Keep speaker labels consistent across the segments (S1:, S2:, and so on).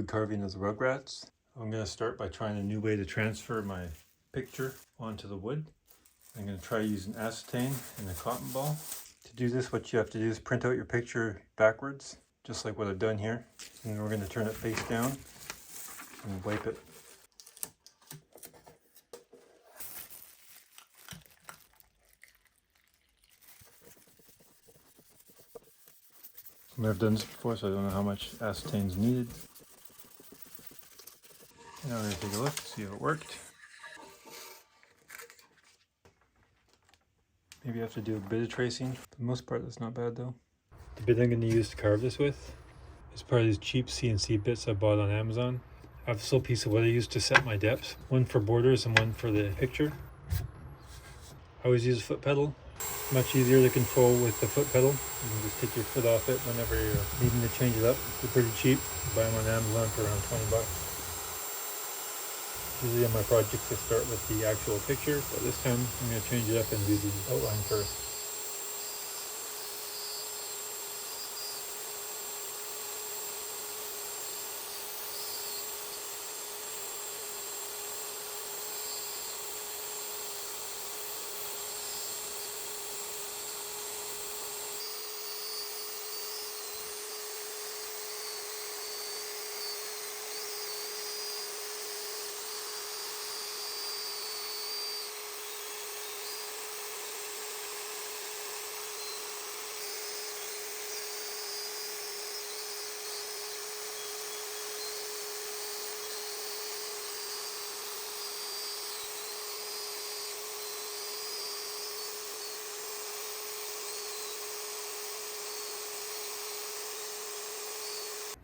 S1: wood carving of the Rugrats. I'm going to start by trying a new way to transfer my picture onto the wood. I'm going to try using acetane and a cotton ball. To do this, what you have to do is print out your picture backwards, just like what I've done here. And then we're going to turn it face down and wipe it. I've never done this before, so I don't know how much acetane is needed. Now we're going to take a look, see if it worked. Maybe I have to do a bit of tracing. For the most part, that's not bad though. The bit I'm going to use to carve this with is part of these cheap CNC bits I bought on Amazon. I have this little piece of wood I use to set my depths, one for borders and one for the picture. I always use a foot pedal. Much easier to control with the foot pedal. You can just take your foot off it whenever you're needing to change it up. They're pretty cheap. You buy them on Amazon for around 20 bucks. Usually on my projects I start with the actual picture, but this time I'm going to change it up and do the outline first.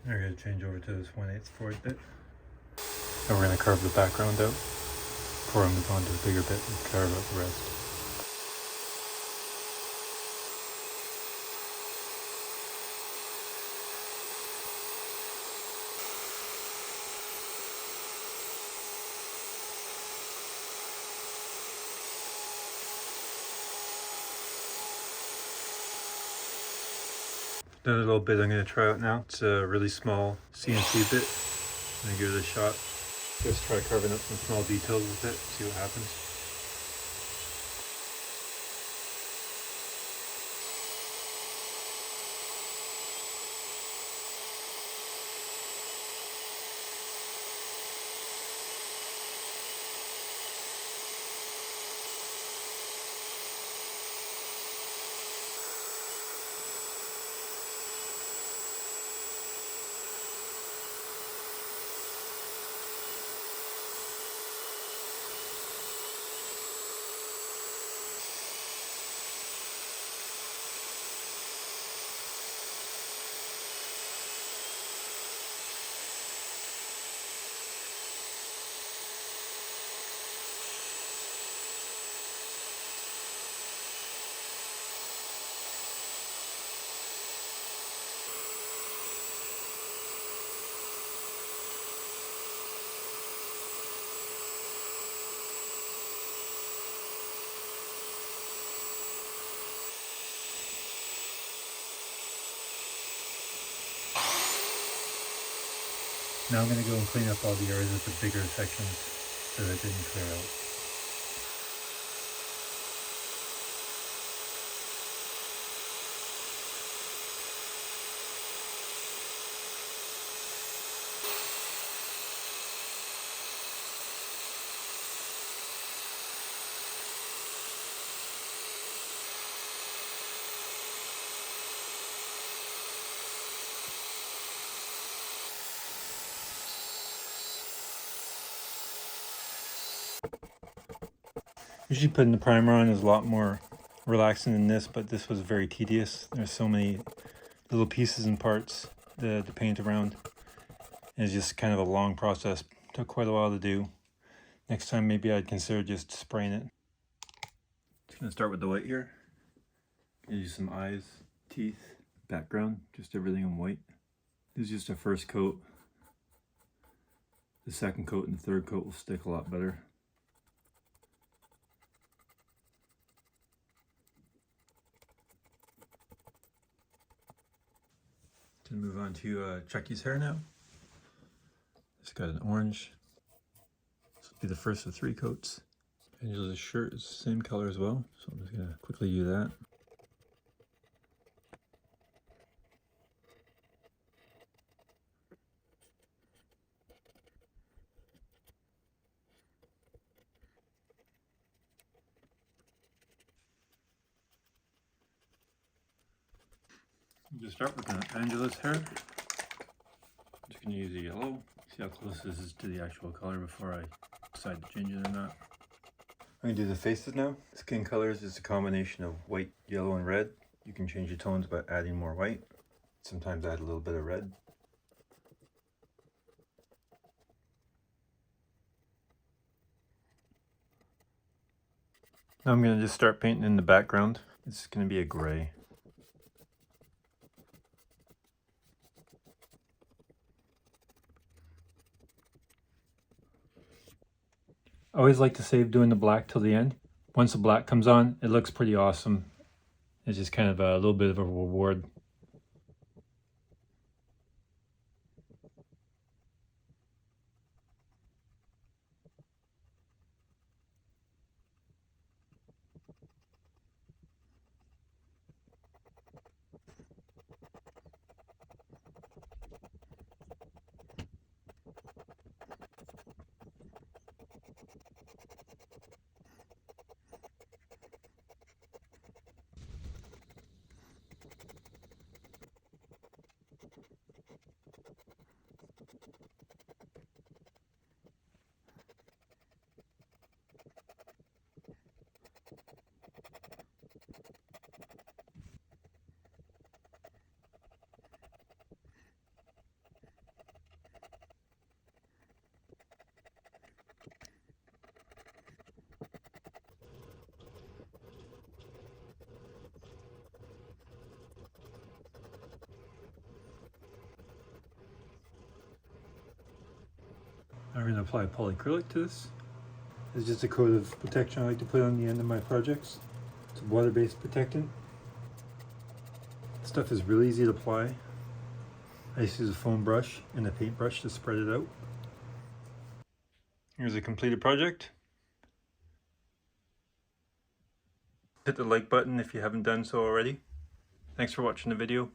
S1: Now we're going to change over to this 1/8 forward bit. Now we're going to carve the background out before I move on to the bigger bit and carve out the rest. Another little bit I'm going to try out now. It's a really small CNC bit. I'm going to give it a shot. Just try carving up some small details with it, see what happens. Now I'm going to go and clean up all the areas with the bigger sections that I didn't clear out. Usually putting the primer on is a lot more relaxing than this, but this was very tedious. There's so many little pieces and parts to paint around. It's just kind of a long process. Took quite a while to do. Next time maybe I'd consider just spraying it. Just gonna start with the white here. Gonna use some eyes, teeth, background, just everything in white. This is just a first coat. The second coat and the third coat will stick a lot better. Gonna move on to Chucky's hair now. It's got an orange. This will be the first of 3 coats. Angela's shirt is the same color as well, so I'm just going to quickly do that. Just start with Angela's hair. I'm just going to use a yellow. See how close this is to the actual color before I decide to change it or not. I'm going to do the faces now. Skin colors is a combination of white, yellow, and red. You can change your tones by adding more white. Sometimes add a little bit of red. Now I'm going to just start painting in the background. It's going to be a gray. I always like to save doing the black till the end. Once the black comes on, it looks pretty awesome. It's just kind of a little bit of a reward. I'm going to apply polyacrylic to this. It's just a coat of protection I like to put on the end of my projects. It's a water-based protectant. This stuff is really easy to apply. I just use a foam brush and a paintbrush to spread it out. Here's a completed project. Hit the like button if you haven't done so already. Thanks for watching the video.